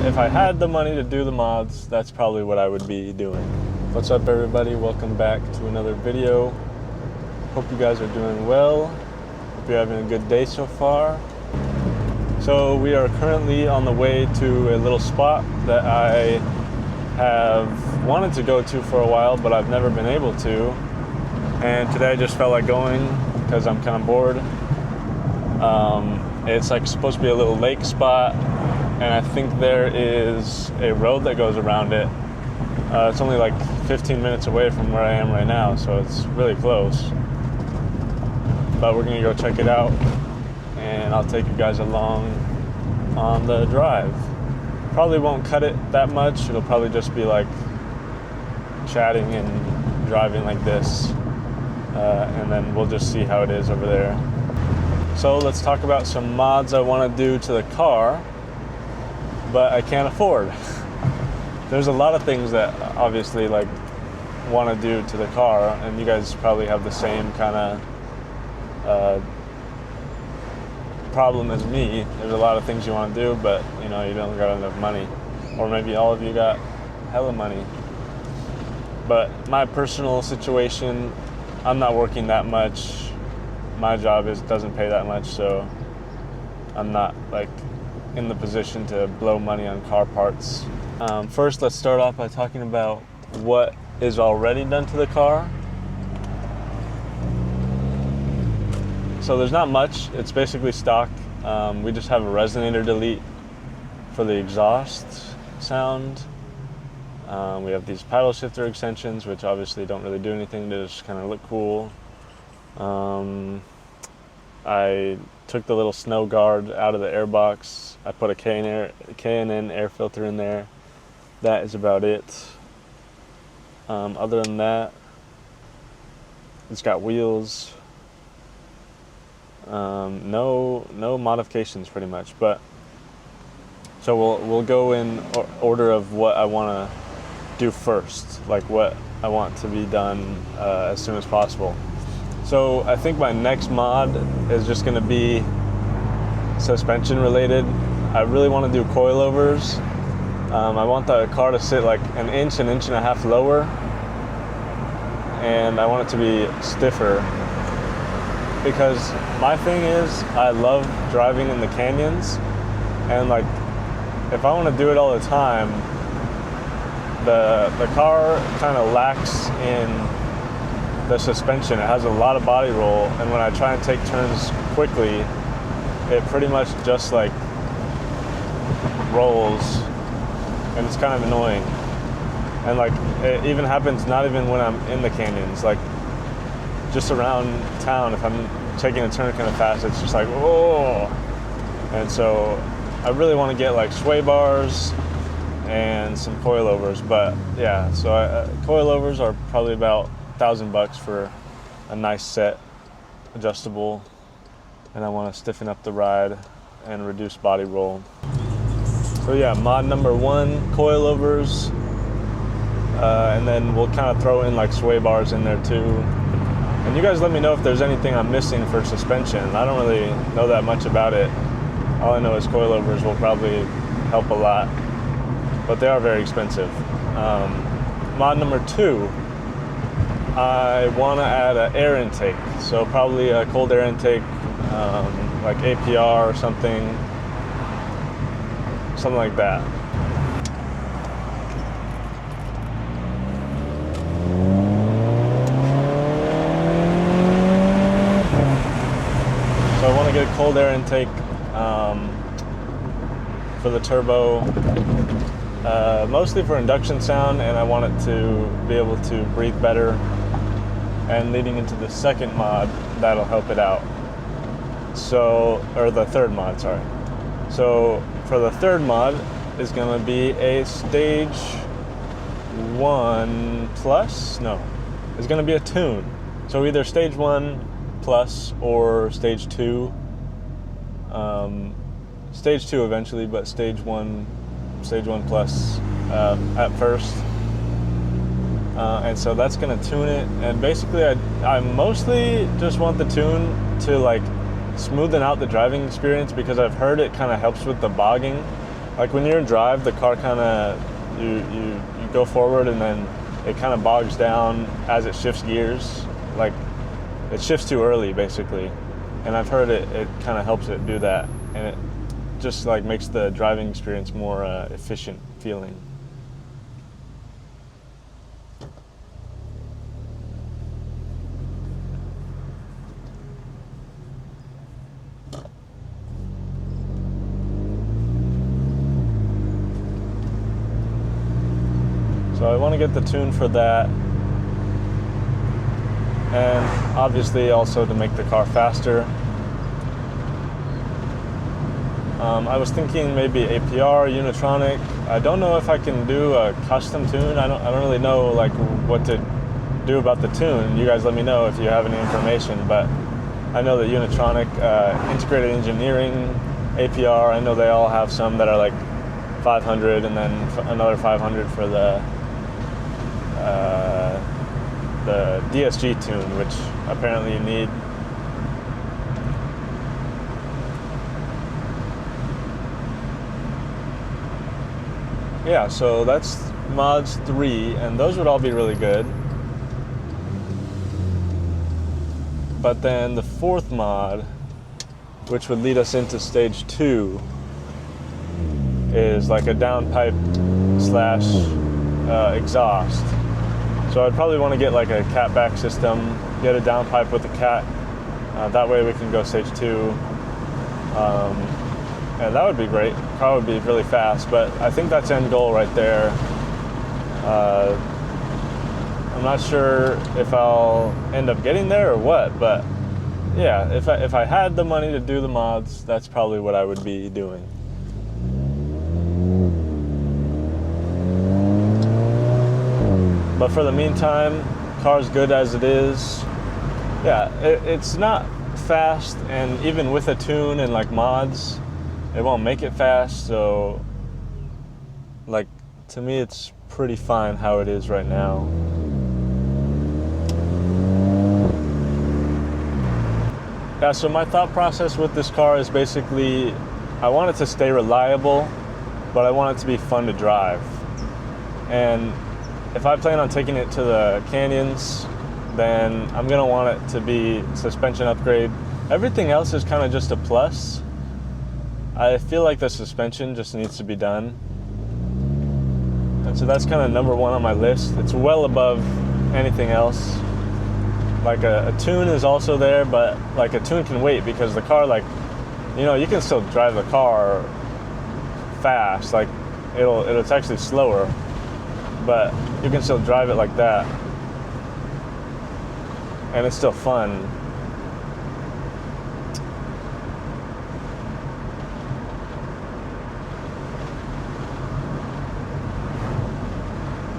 if I had the money to do the mods, that's probably what I would be doing. What's up, everybody? Welcome back to another video. Hope you guys are doing well. Hope you're having a good day so far. So we are currently on the way to a little spot that I have wanted to go to for a while, but I've never been able to. And today I just felt like going because I'm kind of bored. It's like supposed to be a little lake spot, and I think there is a road that goes around it. It's only like 15 minutes away from where I am right now, so it's really close. But we're gonna go check it out, and I'll take you guys along on the drive. Probably won't cut it that much. It'll probably just be like chatting and driving like this, and then we'll just see how it is over there. So let's talk about some mods I want to do to the car, but I can't afford. There's a lot of things that obviously like want to do to the car, and you guys probably have the same kind of problem as me. There's a lot of things you want to do, but you know, you don't got enough money, or maybe all of you got hella money. But my personal situation, I'm not working that much. My job doesn't pay that much, so I'm not like in the position to blow money on car parts. First, let's start off by talking about what is already done to the car. So there's not much. It's basically stock. We just have a resonator delete for the exhaust sound. We have these paddle shifter extensions, which obviously don't really do anything. They just kind of look cool. I took the little snow guard out of the airbox. I put a K&N air filter in there. That is about it. Other than that, it's got wheels. No modifications pretty much. But so we'll go in order of what I want to do first, like what I want to be done as soon as possible. So I think my next mod is just going to be suspension related. I really want to do coilovers. I want the car to sit like an inch and a half lower, and I want it to be stiffer, because my thing is I love driving in the canyons, and like if I want to do it all the time, the car kind of lacks in the suspension. It has a lot of body roll, and when I try and take turns quickly, it pretty much just like rolls, and it's kind of annoying. And like it even happens not even when I'm in the canyons, like just around town. If I'm taking a turn kind of fast, it's just like whoa. And so I really want to get like sway bars and some coilovers. But yeah, so coilovers are probably about $1,000 for a nice set, adjustable, and I want to stiffen up the ride and reduce body roll. So yeah, mod number 1, coilovers, and then we'll kind of throw in like sway bars in there too. And you guys let me know if there's anything I'm missing for suspension. I don't really know that much about it. All I know is coilovers will probably help a lot, but they are very expensive. Mod number 2, I want to add an air intake, so probably a cold air intake, like APR or something like that. So I want to get a cold air intake for the turbo, mostly for induction sound, and I want it to be able to breathe better. And leading into the second mod, that'll help it out. So, or the third mod, sorry. So for the third mod is going to be a stage 1 plus? No, it's going to be a tune. So either stage 1 plus or stage 2. Stage 2 eventually, but stage 1 plus at first. And so that's going to tune it, and basically I mostly just want the tune to like smoothen out the driving experience, because I've heard it kind of helps with the bogging. Like when you're in drive, the car kind of, you go forward and then it kind of bogs down as it shifts gears. Like it shifts too early basically. And I've heard it kind of helps it do that. And it just like makes the driving experience more efficient feeling. So I want to get the tune for that, and obviously also to make the car faster. I was thinking maybe APR, Unitronic. I don't know if I can do a custom tune. I don't really know like what to do about the tune. You guys let me know if you have any information, but I know that Unitronic, Integrated Engineering, APR, I know they all have some that are like 500 and then another 500 for the DSG tune, which apparently you need. Yeah, so that's mods 3, and those would all be really good. But then the 4th mod, which would lead us into stage 2, is like a downpipe slash exhaust. So I'd probably want to get like a cat back system, get a downpipe with a cat. That way we can go stage 2. And that would be great. The car would be really fast, but I think that's end goal right there. I'm not sure if I'll end up getting there or what, but yeah, if I had the money to do the mods, that's probably what I would be doing. But for the meantime, car's good as it is. Yeah, it's not fast, and even with a tune and like mods, it won't make it fast, so like to me it's pretty fine how it is right now. Yeah, so my thought process with this car is basically I want it to stay reliable, but I want it to be fun to drive. And if I plan on taking it to the canyons, then I'm gonna want it to be suspension upgrade. Everything else is kind of just a plus. I feel like the suspension just needs to be done. And so that's kind of number 1 on my list. It's well above anything else. Like a tune is also there, but like a tune can wait because the car, like, you know, you can still drive the car fast. Like it's actually slower, but you can still drive it like that. And it's still fun.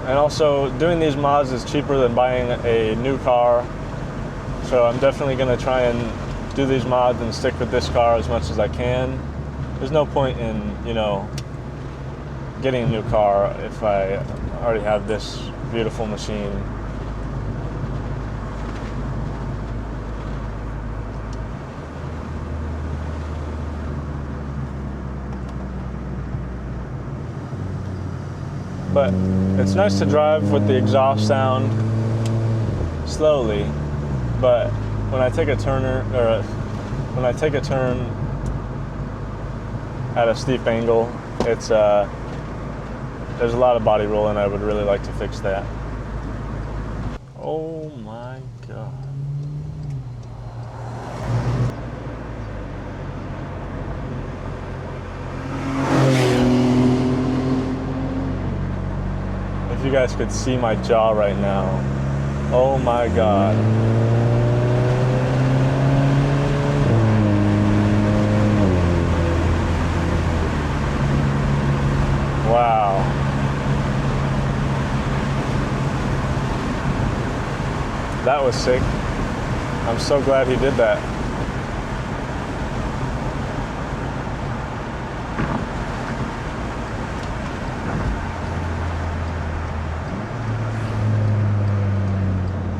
And also, doing these mods is cheaper than buying a new car. So I'm definitely going to try and do these mods and stick with this car as much as I can. There's no point in, you know, getting a new car if I already have this beautiful machine. But it's nice to drive with the exhaust sound slowly, but when I take a turn at a steep angle, it's there's a lot of body roll, and I would really like to fix that. Oh my God. If you guys could see my jaw right now. Oh my God. Wow. That was sick. I'm so glad he did that.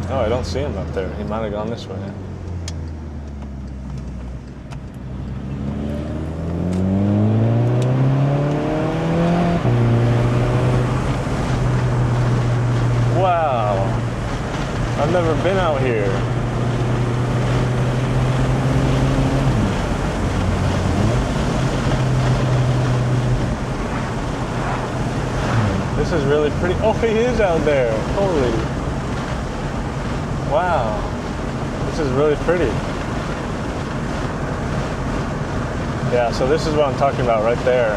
Oh, I don't see him up there. He might have gone this way. been out here. This is really pretty. Oh, he is out there. Holy. Wow. This is really pretty. Yeah, so this is what I'm talking about right there.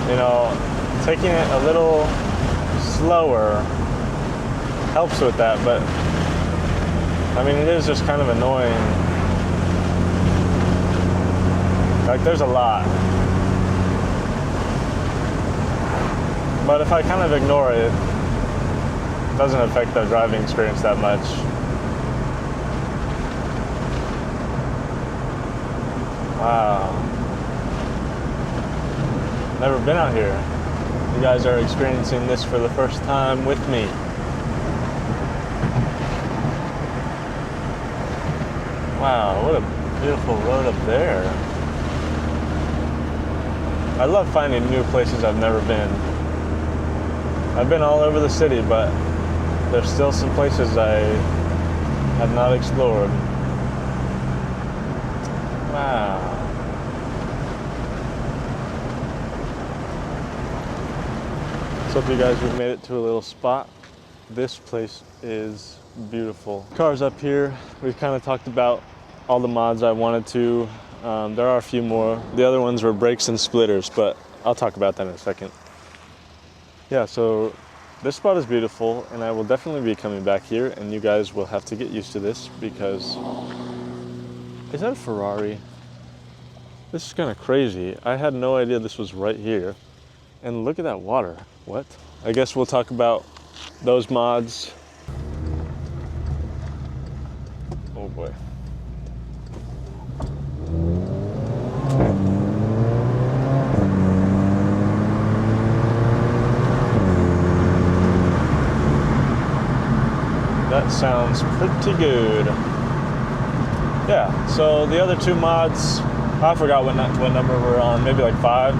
You know, taking it a little slower helps with that, but I mean, it is just kind of annoying. Like, there's a lot. But if I kind of ignore it, it doesn't affect the driving experience that much. Wow. Never been out here. You guys are experiencing this for the first time with me. Wow, what a beautiful road up there. I love finding new places I've never been. I've been all over the city, but there's still some places I have not explored. Wow. So hope you guys have made it to a little spot. This place is beautiful. Cars up here. We've kind of talked about all the mods I wanted to. There are a few more. The other ones were brakes and splitters, but I'll talk about that in a second. Yeah, so this spot is beautiful, and I will definitely be coming back here, and you guys will have to get used to this because... Is that a Ferrari? This is kind of crazy. I had no idea this was right here. And look at that water. What? I guess we'll talk about those mods. Oh boy. That sounds pretty good. Yeah, so the other two mods, I forgot what number we're on, maybe like 5.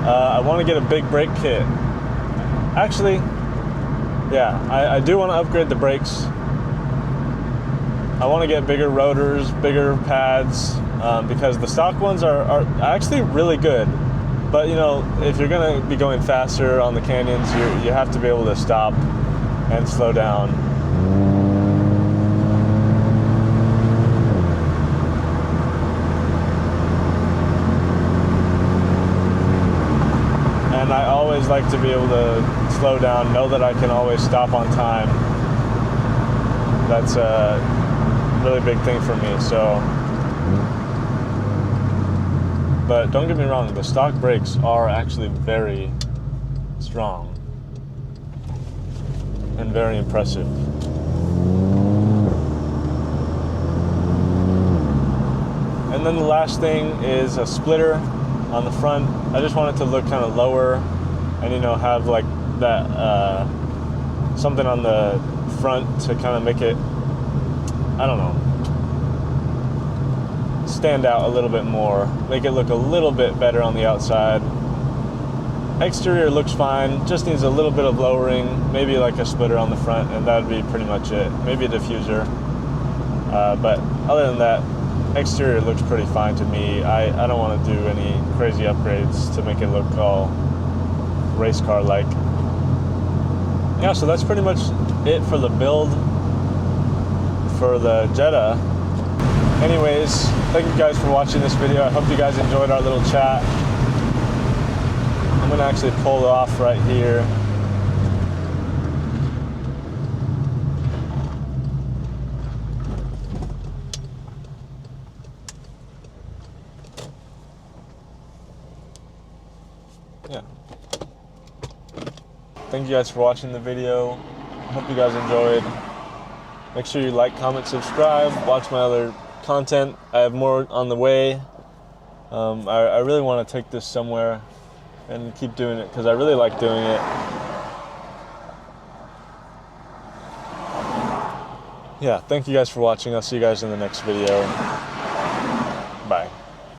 I want to get a big brake kit. Actually, yeah, I do want to upgrade the brakes. I want to get bigger rotors, bigger pads, because the stock ones are actually really good. But you know, if you're going to be going faster on the canyons, you have to be able to stop and slow down. And I always like to be able to slow down, know that I can always stop on time. That's a really big thing for me, so. But don't get me wrong, the stock brakes are actually very strong and very impressive. And then the last thing is a splitter on the front. I just want it to look kind of lower and, you know, have like that something on the front to kind of make it, I don't know, stand out a little bit more, make it look a little bit better on the outside. Exterior looks fine, just needs a little bit of lowering, maybe like a splitter on the front, and that'd be pretty much it. Maybe a diffuser, but other than that, exterior looks pretty fine to me. I don't want to do any crazy upgrades to make it look all race car like. Yeah, so that's pretty much it for the build for the Jetta. Anyways, thank you guys for watching this video. I hope you guys enjoyed our little chat. I'm gonna actually pull off right here. Yeah. Thank you guys for watching the video. Hope you guys enjoyed. Make sure you like, comment, subscribe, watch my other content. I have more on the way. I really want to take this somewhere and keep doing it because I really like doing it. Yeah, thank you guys for watching. I'll see you guys in the next video. Bye.